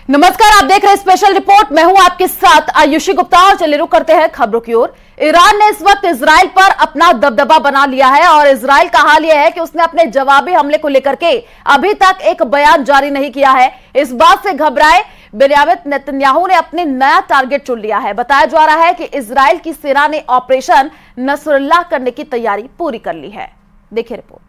नमस्कार, आप देख रहे हैं स्पेशल रिपोर्ट। मैं हूं आपके साथ आयुषी गुप्ता और चलिए रुक करते हैं खबरों की ओर। ईरान ने इस वक्त इजराइल पर अपना दबदबा बना लिया है और इजराइल का हाल यह है कि उसने अपने जवाबी हमले को लेकर के अभी तक एक बयान जारी नहीं किया है। इस बात से घबराए बेंयामिन नेतन्याहू ने अपने नया टारगेट चुन लिया है। बताया जा रहा है कि इजराइल की सेना ने ऑपरेशन नसरुल्लाह करने की तैयारी पूरी कर ली है। देखिए रिपोर्ट।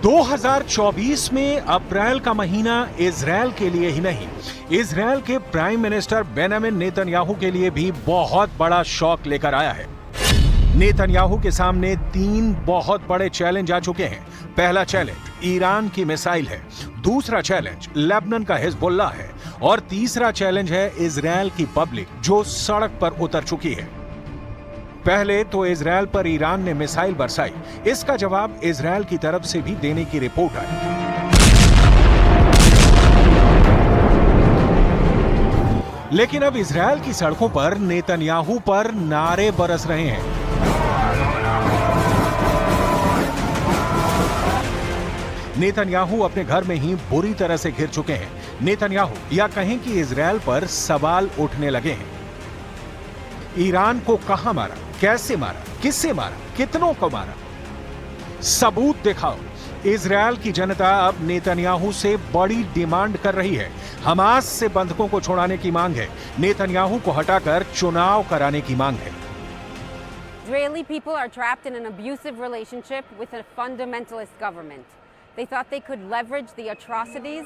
2024 में अप्रैल का महीना इजराइल के लिए ही नहीं, इजराइल के प्राइम मिनिस्टर बेंयामिन नेतन्याहू के लिए भी बहुत बड़ा शॉक लेकर आया है। नेतन्याहू के सामने 3 बहुत बड़े चैलेंज आ चुके हैं। पहला चैलेंज ईरान की मिसाइल है, दूसरा चैलेंज लेबनान का हिजबुल्लाह है और तीसरा चैलेंज है इजराइल की पब्लिक जो सड़क पर उतर चुकी है। पहले तो इजराइल पर ईरान ने मिसाइल बरसाई, इसका जवाब इजराइल की तरफ से भी देने की रिपोर्ट आई। लेकिन अब इजराइल की सड़कों पर नेतन्याहू पर नारे बरस रहे हैं। नेतन्याहू अपने घर में ही बुरी तरह से घिर चुके हैं। नेतन्याहू या कहें कि इजराइल पर सवाल उठने लगे हैं। ईरान को कहां मारा, कैसे मारा, किससे मारा, कितनों को मारा, सबूत दिखाओ। इजराइल की जनता अब नेतन्याहू से बड़ी डिमांड कर रही है। हमास से बंधकों को छुड़ाने की मांग है, नेतन्याहू को हटाकर चुनाव कराने की मांग है। Israeli people are trapped in an abusive relationship with a fundamentalist government. They thought they could leverage the atrocities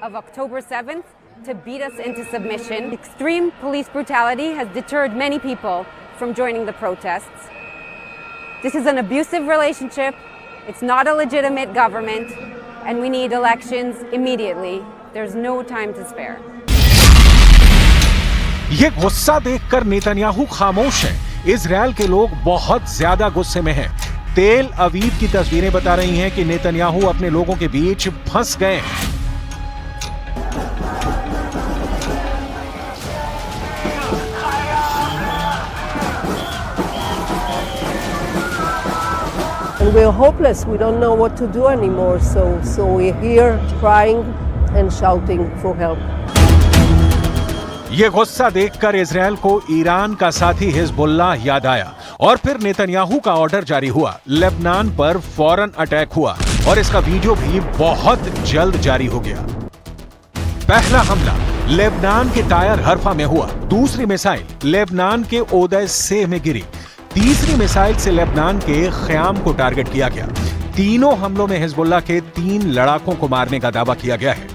of October 7th to beat us into submission. Extreme police brutality has deterred many people from joining the protests. This is an abusive relationship. It's not a legitimate government, and we need elections immediately. There's no time to spare. ये गुस्सा देखकर Netanyahu खामोश हैं। Israel के लोग बहुत ज्यादा गुस्से में हैं। तेल अवीव की तस्वीरें बता रही हैं कि नेतन्याहू अपने लोगों के बीच फंस गए हैं। We're hopeless. We don't know what to do anymore. So we're here crying and shouting for help. ये गुस्सा देखकर इजराइल को ईरान का साथी हिजबुल्लाह याद आया और फिर नेतन्याहू का ऑर्डर जारी हुआ। लेबनान पर फौरन अटैक हुआ और इसका वीडियो भी बहुत जल्द जारी हो गया। पहला हमला लेबनान के टायर हरफा में हुआ, दूसरी मिसाइल लेबनान के ओदय सेह में गिरी, तीसरी मिसाइल से लेबनान के ख्याम को टारगेट किया गया। तीनों हमलों में हिजबुल्लाह के 3 लड़ाकों को मारने का दावा किया गया है।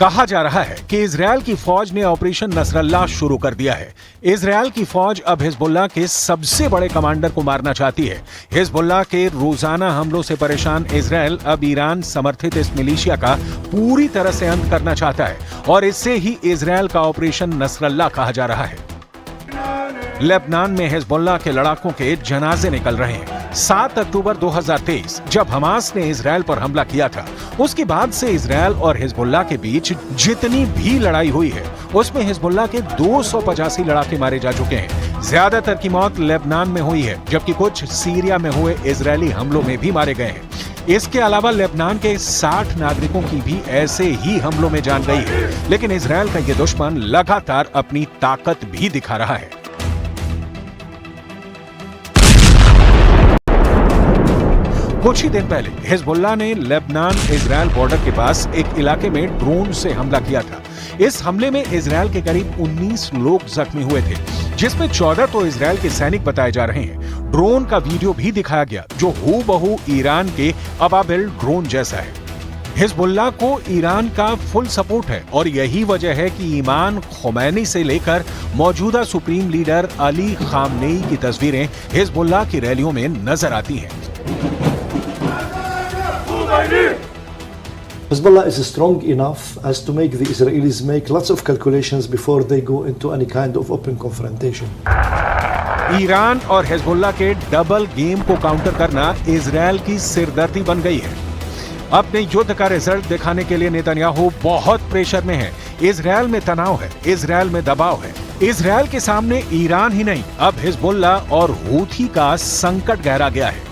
कहा जा रहा है कि इजराइल की फौज ने ऑपरेशन नसरुल्लाह शुरू कर दिया है। इजराइल की फौज अब हिजबुल्लाह के सबसे बड़े कमांडर को मारना चाहती है। हिजबुल्लाह के रोजाना हमलों से परेशान इजराइल अब ईरान समर्थित इस मिलिशिया का पूरी तरह से अंत करना चाहता है और इससे ही इजराइल का ऑपरेशन नसरुल्लाह कहा जा रहा है। लेबनान में हिजबुल्लाह के लड़ाकों के जनाजे निकल रहे हैं। 7 अक्टूबर 2023 जब हमास ने इजराइल पर हमला किया था, उसके बाद से इजराइल और हिजबुल्लाह के बीच जितनी भी लड़ाई हुई है उसमें हिजबुल्लाह के 285 लड़ाके मारे जा चुके हैं। ज्यादातर की मौत लेबनान में हुई है, जबकि कुछ सीरिया में हुए इजरायली हमलों में भी मारे गए हैं। इसके अलावा लेबनान के 60 नागरिकों की भी ऐसे ही हमलों में जान गई है। लेकिन इजराइल का यह दुश्मन लगातार अपनी ताकत भी दिखा रहा है। कुछ ही दिन पहले हिजबुल्लाह ने लेबनान इजराइल बॉर्डर के पास एक इलाके में ड्रोन से हमला किया था। इस हमले में इजराइल के करीब 19 लोग जख्मी हुए थे, जिसमें 14 तो इजराइल के सैनिक बताए जा रहे हैं। ड्रोन का वीडियो भी दिखाया गया जो हूबहू ईरान के अबाबिल ड्रोन जैसा है। हिजबुल्लाह को ईरान का फुल सपोर्ट है और यही वजह है कि इमाम खोमैनी से लेकर मौजूदा सुप्रीम लीडर अली खामनेई की तस्वीरें हिजबुल्लाह की रैलियों में नजर आती हैं। Hezbollah is strong enough as to make the Israelis make lots of calculations before they go into any kind of open confrontation. Iran और हिजबुल्लाह के डबल गेम को काउंटर करना इजरायल की सिरदर्दी बन गई है। अपने युद्ध का रिजल्ट दिखाने के लिए नेतन्याहू बहुत प्रेशर में है। इजरायल में तनाव है, इजरायल में दबाव है। इजरायल के सामने ईरान ही नहीं, अब हिजबुल्लाह और हूथी का संकट गहरा गया है।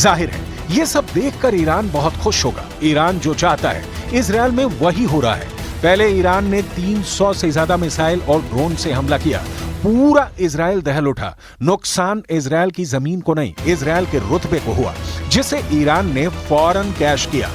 जाहिर है ये सब देखकर ईरान बहुत खुश होगा। ईरान जो चाहता है इजरायल में वही हो रहा है। पहले ईरान ने 300 से ज्यादा मिसाइल और ड्रोन से हमला किया, पूरा इजरायल दहल उठा। नुकसान इजरायल की जमीन को नहीं, इजरायल के रुतबे को हुआ, जिसे ईरान ने फौरन कैश किया।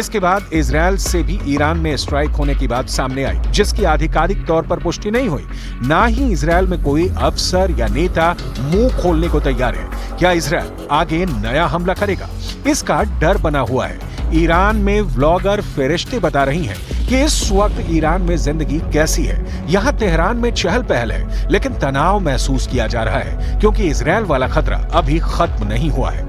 इसके बाद इजरायल से भी ईरान में स्ट्राइक होने की बात सामने आई, जिसकी आधिकारिक तौर पर पुष्टि नहीं हुई। ना ही इजरायल में कोई अफसर या नेता मुंह खोलने को तैयार है। क्या इजरायल आगे नया हमला करेगा? इसका डर बना हुआ है। ईरान में व्लॉगर फरिश्ते बता रही हैं कि इस वक्त ईरान में जिंदगी कैसी है। यहाँ तेहरान में चहल पहल है, लेकिन तनाव महसूस किया जा रहा है, क्योंकि इजरायल वाला खतरा अभी खत्म नहीं हुआ है।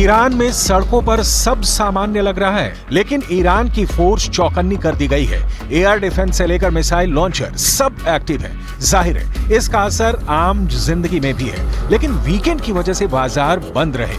ईरान में सड़कों पर सब सामान्य लग रहा है, लेकिन ईरान की फोर्स चौकन्नी कर दी गई है। एयर डिफेंस से लेकर मिसाइल लॉन्चर सब एक्टिव है। जाहिर है इसका असर आम जिंदगी में भी है, लेकिन वीकेंड की वजह से बाजार बंद रहे।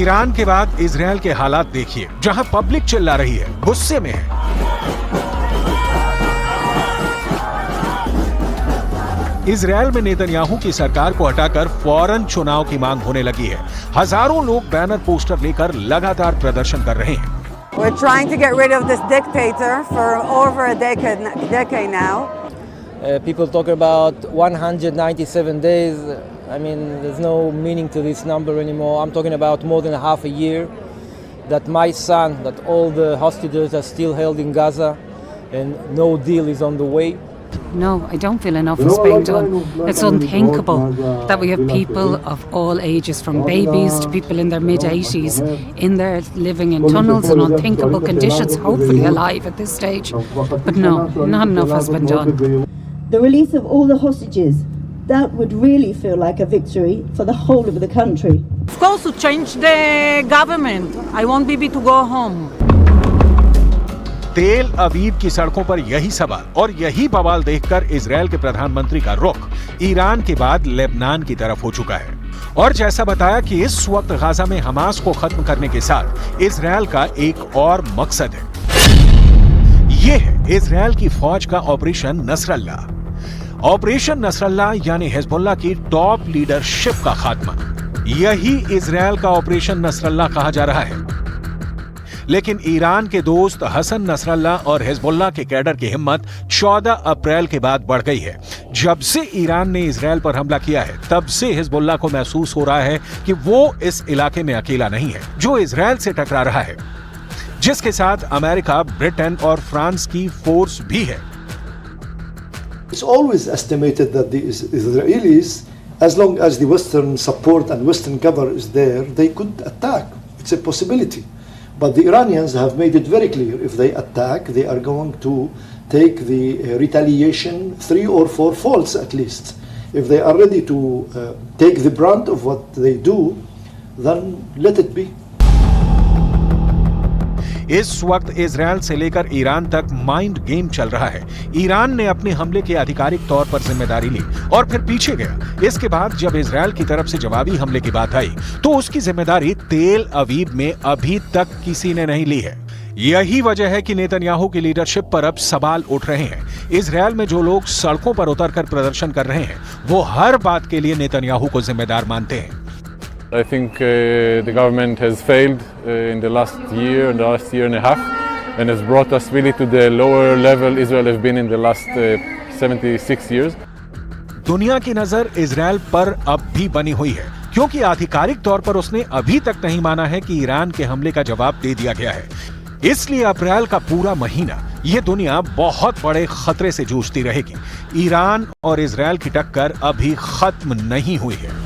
ईरान के बाद इजरायल के हालात देखिए, जहां पब्लिक चिल्ला रही है, गुस्से में है। इजरायल में नेतन्याहू की सरकार को हटाकर फौरन चुनाव की मांग होने लगी है। हजारों लोग बैनर पोस्टर लेकर लगातार प्रदर्शन कर रहे हैं। We're trying to get rid of this dictator for over a decade now. People talk about 197 days. I mean, there's no meaning to this number anymore. I'm talking about more than half a year that my son, that all the hostages are still held in Gaza and no deal is on the way. No, I don't feel enough is being done. It's unthinkable that we have people of all ages, from babies to people in their mid-80s, in there living in tunnels in unthinkable conditions, hopefully alive at this stage. But no, not enough has been done. The release of all the hostages, that would really feel like a victory for the whole of the country. Of course, to change the government. I want Bibi to go home. तेल अवीव की सड़कों पर यही सवाल और यही बवाल देखकर इजरायल के प्रधानमंत्री का रुख ईरान के बाद लेबनान की तरफ हो चुका है। और जैसा बताया कि इस वक्त गाजा में हमास को खत्म करने के साथ इजरायल का एक और मकसद है। ये है इजरायल की फौज का ऑपरेशन नसरल्लाह। ऑपरेशन नसरल्लाह यानी हिजबुल्लाह की टॉप लीडरशिप का खात्मा। यही इजरायल का ऑपरेशन नसरल्लाह कहा जा रहा है। लेकिन ईरान के दोस्त हसन नसरल्लाह और हिजबुल्लाह के कैडर की हिम्मत 14 अप्रैल के बाद बढ़ गई है। जब से ईरान ने इजरायल पर हमला किया है, तब से हिजबुल्लाह को महसूस हो रहा है कि वो इस इलाके में अकेला नहीं है, जो इजरायल से टकरा रहा है, जिसके साथ अमेरिका, ब्रिटेन और फ्रांस की फोर्स भी है। It's always estimated that the Israelis, as long as the Western support and Western cover is there, they could attack. It's a possibility. But the Iranians have made it very clear, if they attack, they are going to take the retaliation 3 or 4 folds at least. If they are ready to take the brunt of what they do, then let it be. इस वक्त Israel से लेकर Iran तक mind game चल रहा है। Iran ने अपने हमले के आधिकारिक तौर पर जिम्मेदारी ली और फिर पीछे गया। इसके बाद जब इजरायल की तरफ से जवाबी हमले की बात आई, तो उसकी जिम्मेदारी तेल अवीव में अभी तक किसी ने नहीं ली है। यही वजह है कि नेतन्याहू की लीडरशिप पर अब सवाल उठ रहे हैं। इजरायल में जो लोग सड़कों पर उतरकर प्रदर्शन कर रहे हैं, वो हर बात के लिए नेतन्याहू को जिम्मेदार मानते हैं। I think the government has failed in the last year and a half, and has brought us really to the lower level Israel has been in the last 76 years. दुनिया की नजर इजरायल पर अब भी बनी हुई है, क्योंकि आधिकारिक तौर पर उसने अभी तक नहीं माना है कि ईरान के हमले का जवाब दे दिया गया है। इसलिए अप्रैल का पूरा महीना ये दुनिया बहुत बड़े खतरे से जूझती रहेगी। ईरान और इजरायल की टक्कर अभी खत्म नहीं हुई है।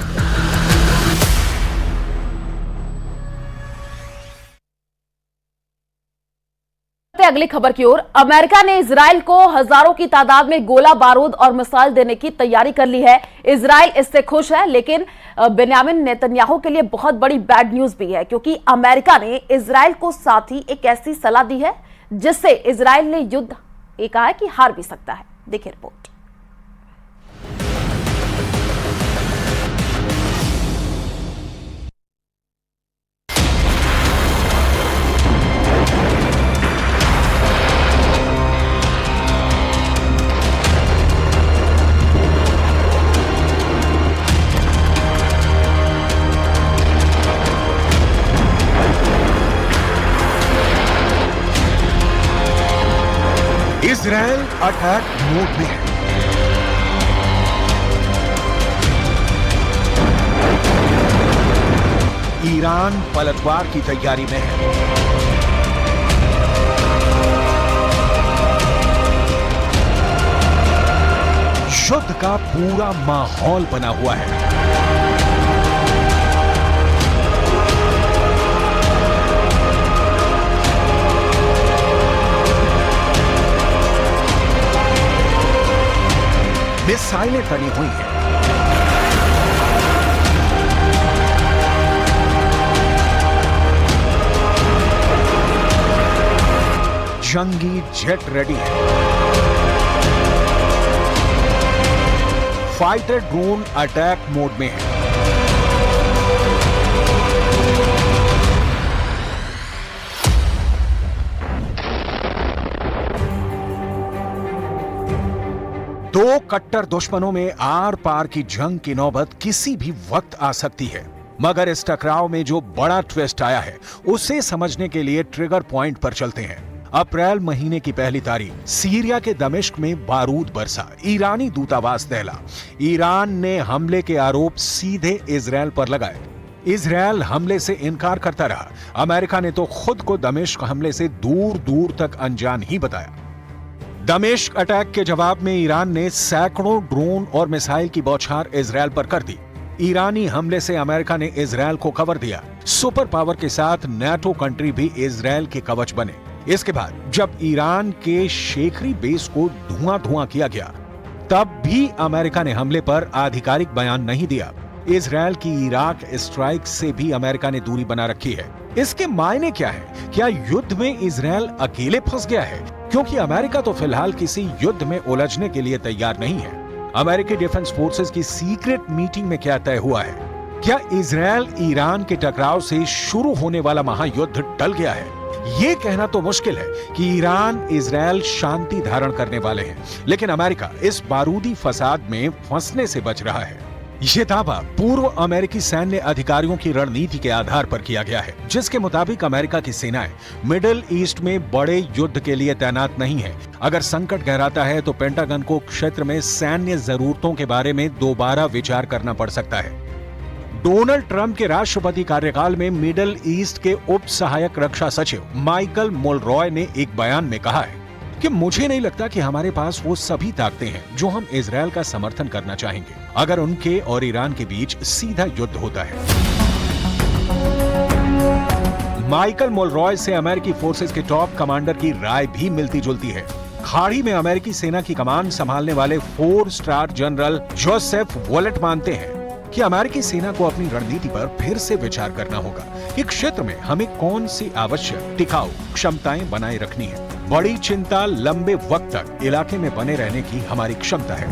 अगली खबर की ओर, अमेरिका ने इजराइल को हजारों की तादाद में गोला बारूद और मिसाइल देने की तैयारी कर ली है। इजराइल इससे खुश है, लेकिन बेंयामिन नेतन्याहू के लिए बहुत बड़ी बैड न्यूज भी है, क्योंकि अमेरिका ने इजराइल को साथ ही एक ऐसी सलाह दी है जिससे इजराइल ने युद्ध कहा है कि हार भी सकता है। देखिए रिपोर्ट। इजरायल अटैक मोड में है। ईरान पलटवार की तैयारी में है। युद्ध का पूरा माहौल बना हुआ है। मिसाइलें तनी हुई हैं। जंगी जेट रेडी है। फाइटर ड्रोन अटैक मोड में है। दो कट्टर दुश्मनों में आर पार की जंग की नौबत किसी भी वक्त आ सकती है, मगर इस टकराव में जो बड़ा ट्विस्ट आया है उसे समझने के लिए ट्रिगर पॉइंट पर चलते हैं। अप्रैल महीने की पहली तारीख सीरिया के दमिश्क में बारूद बरसा, ईरानी दूतावास दहला। ईरान ने हमले के आरोप सीधे इजरायल पर लगाए। इजरायल हमले से इनकार करता रहा। अमेरिका ने तो खुद को दमिश्क हमले से दूर दूर तक अनजान ही बताया। दमिश्क अटैक के जवाब में ईरान ने सैकड़ों ड्रोन और मिसाइल की बौछार इजरायल पर कर दी। ईरानी हमले से अमेरिका ने इजरायल को कवर दिया। सुपर पावर के साथ नाटो कंट्री भी इजरायल के कवच बने। इसके बाद जब ईरान के शेखरी बेस को धुआं किया गया, तब भी अमेरिका ने हमले पर आधिकारिक बयान नहीं दिया। इजरायल की इराक स्ट्राइक से भी अमेरिका ने दूरी बना रखी है। इसके मायने क्या है? क्या युद्ध में इजरायल अकेले फंस गया है? क्योंकि अमेरिका तो फिलहाल किसी युद्ध में उलझने के लिए तैयार नहीं है। अमेरिकी डिफेंस फोर्सेस की सीक्रेट मीटिंग में क्या तय हुआ है? क्या इजरायल ईरान के टकराव से शुरू होने वाला महायुद्ध टल गया है? ये कहना तो मुश्किल है कि ईरान इजरायल शांति धारण करने वाले हैं, लेकिन अमेरिका इस बारूदी फसाद में फंसने से बच रहा है। ये दावा पूर्व अमेरिकी सैन्य अधिकारियों की रणनीति के आधार पर किया गया है, जिसके मुताबिक अमेरिका की सेनाएं मिडिल ईस्ट में बड़े युद्ध के लिए तैनात नहीं है। अगर संकट गहराता है तो पेंटागन को क्षेत्र में सैन्य जरूरतों के बारे में दोबारा विचार करना पड़ सकता है। डोनाल्ड ट्रंप के राष्ट्रपति कार्यकाल में मिडिल ईस्ट के उप सहायक रक्षा सचिव माइकल मुलरॉय ने एक बयान में कहा है कि मुझे नहीं लगता कि हमारे पास वो सभी ताकतें हैं जो हम इजरायल का समर्थन करना चाहेंगे अगर उनके और ईरान के बीच सीधा युद्ध होता है। माइकल मुलरॉय से अमेरिकी फोर्सेस के टॉप कमांडर की राय भी मिलती जुलती है। खाड़ी में अमेरिकी सेना की कमान संभालने वाले 4 स्टार जनरल जोसेफ वॉलेट मानते हैं कि अमेरिकी सेना को अपनी रणनीति पर फिर से विचार करना होगा कि क्षेत्र में हमें कौन सी आवश्यक टिकाऊ क्षमताएं बनाए रखनी है। बड़ी चिंता लंबे वक्त तक इलाके में बने रहने की हमारी क्षमता है।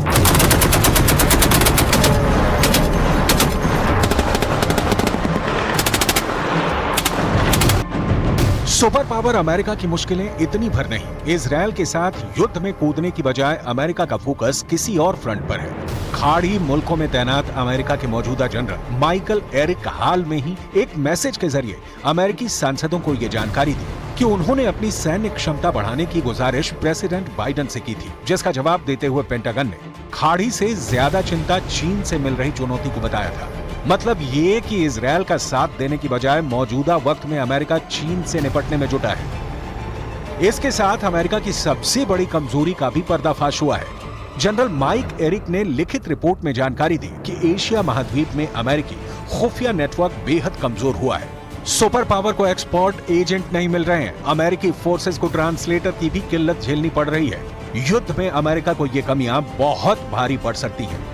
सुपर पावर अमेरिका की मुश्किलें इतनी भर नहीं। इजरायल के साथ युद्ध में कूदने की बजाय अमेरिका का फोकस किसी और फ्रंट पर है। खाड़ी मुल्कों में तैनात अमेरिका के मौजूदा जनरल माइकल एरिक हाल में ही एक मैसेज के जरिए अमेरिकी सांसदों को ये जानकारी दी कि उन्होंने अपनी सैन्य क्षमता बढ़ाने की गुजारिश प्रेसिडेंट बाइडेन से की थी, जिसका जवाब देते हुए पेंटागन ने खाड़ी से ज्यादा चिंता चीन से मिल रही चुनौती को बताया था। मतलब ये कि इजरायल का साथ देने की बजाय मौजूदा वक्त में अमेरिका चीन से निपटने में जुटा है। इसके साथ अमेरिका की सबसे बड़ी कमजोरी का भी पर्दाफाश हुआ है। जनरल माइक एरिक ने लिखित रिपोर्ट में जानकारी दी कि एशिया महाद्वीप में अमेरिकी खुफिया नेटवर्क बेहद कमजोर हुआ है। सुपर पावर को एक्सपर्ट एजेंट नहीं मिल रहे हैं। अमेरिकी फोर्सेस को ट्रांसलेटर की भी किल्लत झेलनी पड़ रही है। युद्ध में अमेरिका को ये कमियां बहुत भारी पड़ सकती हैं।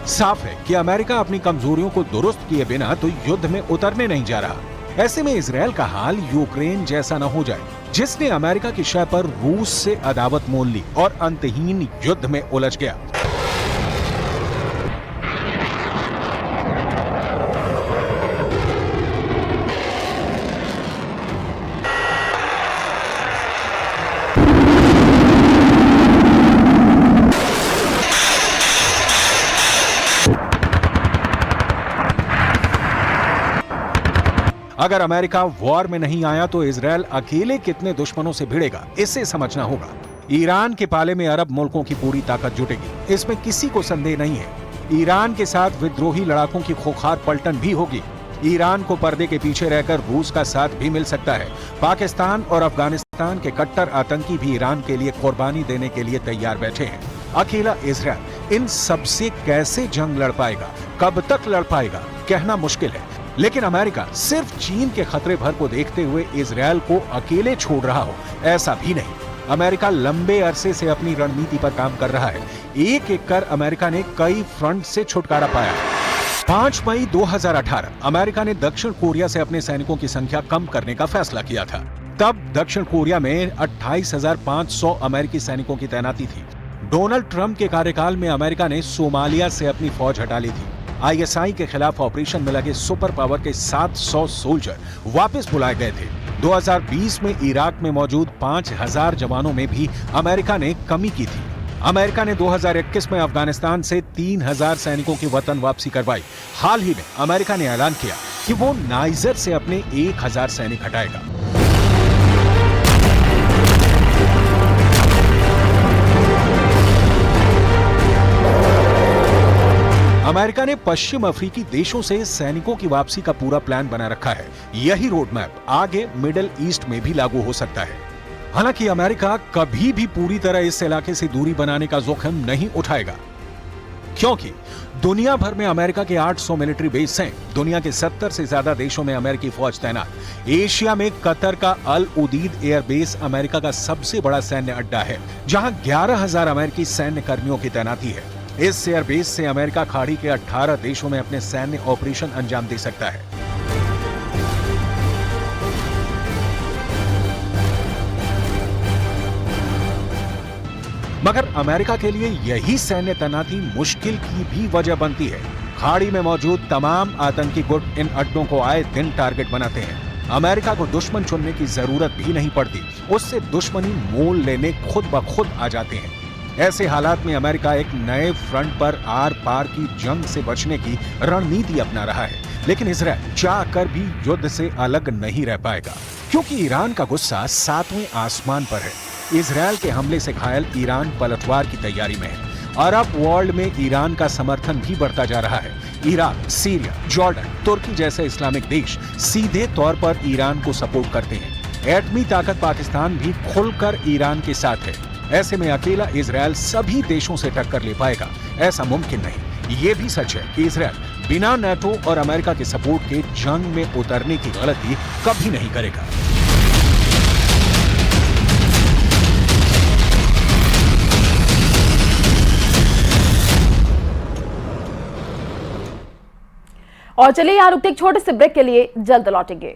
साफ है कि अमेरिका अपनी कमजोरियों को दुरुस्त किए बिना तो युद्ध में उतरने नहीं जा रहा। ऐसे में इजरायल का हाल यूक्रेन जैसा न हो जाए, जिसने अमेरिका की शय पर रूस से अदावत मोल ली और अंतहीन युद्ध में उलझ गया। अगर अमेरिका वॉर में नहीं आया तो इजरायल अकेले कितने दुश्मनों से भिड़ेगा, इसे समझना होगा। ईरान के पाले में अरब मुल्कों की पूरी ताकत जुटेगी, इसमें किसी को संदेह नहीं है। ईरान के साथ विद्रोही लड़ाकों की खोखार पलटन भी होगी। ईरान को पर्दे के पीछे रहकर रूस का साथ भी मिल सकता है। पाकिस्तान और अफगानिस्तान के कट्टर आतंकी भी ईरान के लिए कुर्बानी देने के लिए तैयार बैठे हैं। अकेला इजरायल इन सबसे कैसे जंग लड़ पाएगा, कब तक लड़ पाएगा, कहना मुश्किल है। लेकिन अमेरिका सिर्फ चीन के खतरे भर को देखते हुए इजरायल को अकेले छोड़ रहा हो, ऐसा भी नहीं। अमेरिका लंबे अरसे से अपनी रणनीति पर काम कर रहा है। एक एक कर अमेरिका ने कई फ्रंट से छुटकारा पाया। 5 मई 2018 अमेरिका ने दक्षिण कोरिया से अपने सैनिकों की संख्या कम करने का फैसला किया था। तब दक्षिण कोरिया में 28,500 अमेरिकी सैनिकों की तैनाती थी। डोनाल्ड ट्रंप के कार्यकाल में अमेरिका ने सोमालिया से अपनी फौज हटा ली थी। ISI के खिलाफ ऑपरेशन में लगे सुपर पावर के 700 सोल्जर वापस बुलाए गए थे। 2020 में इराक में मौजूद 5,000 जवानों में भी अमेरिका ने कमी की थी। अमेरिका ने 2021 में अफगानिस्तान से 3,000 सैनिकों की वतन वापसी करवाई। हाल ही में अमेरिका ने ऐलान किया कि वो नाइजर से अपने 1,000 सैनिक हटाएगा। अमेरिका ने पश्चिम अफ्रीकी देशों से सैनिकों की वापसी का पूरा प्लान बना रखा है। यही रोड मैप आगे मिडिल ईस्ट में भी लागू हो सकता है। हालांकि अमेरिका कभी भी पूरी तरह इस इलाके से दूरी बनाने का जोखिम नहीं उठाएगा, क्योंकि दुनिया भर में अमेरिका के 800 मिलिट्री बेस हैं। दुनिया के 70 से ज्यादा देशों में अमेरिकी फौज तैनात। एशिया में कतर का अल उदीद एयरबेस अमेरिका का सबसे बड़ा सैन्य अड्डा है, जहां 11,000 अमेरिकी सैन्य कर्मियों की तैनाती है। इस एयरबेस से अमेरिका खाड़ी के 18 देशों में अपने सैन्य ऑपरेशन अंजाम दे सकता है। मगर अमेरिका के लिए यही सैन्य तैनाती मुश्किल की भी वजह बनती है। खाड़ी में मौजूद तमाम आतंकी गुट इन अड्डों को आए दिन टारगेट बनाते हैं। अमेरिका को दुश्मन चुनने की जरूरत भी नहीं पड़ती, उससे दुश्मनी मोल लेने खुद ब खुद आ जाते हैं। ऐसे हालात में अमेरिका एक नए फ्रंट पर आर पार की जंग से बचने की रणनीति अपना रहा है। लेकिन इजरायल चाहकर भी युद्ध से अलग नहीं रह पाएगा, क्योंकि ईरान का गुस्सा 7वें आसमान पर है। इजरायल के हमले से घायल ईरान पलटवार की तैयारी में है। अरब वर्ल्ड में ईरान का समर्थन भी बढ़ता जा रहा है। इराक, सीरिया, जॉर्डन, तुर्की जैसे इस्लामिक देश सीधे तौर पर ईरान को सपोर्ट करते हैं। एटमी ताकत पाकिस्तान भी खुलकर ईरान के साथ है। ऐसे में अकेला इजरायल सभी देशों से टक्कर ले पाएगा, ऐसा मुमकिन नहीं। ये भी सच है कि इजरायल बिना नाटो और अमेरिका के सपोर्ट के जंग में उतरने की गलती कभी नहीं करेगा। और चलिए यहाँ रुकते एक छोटे से ब्रेक के लिए, जल्द लौटेंगे।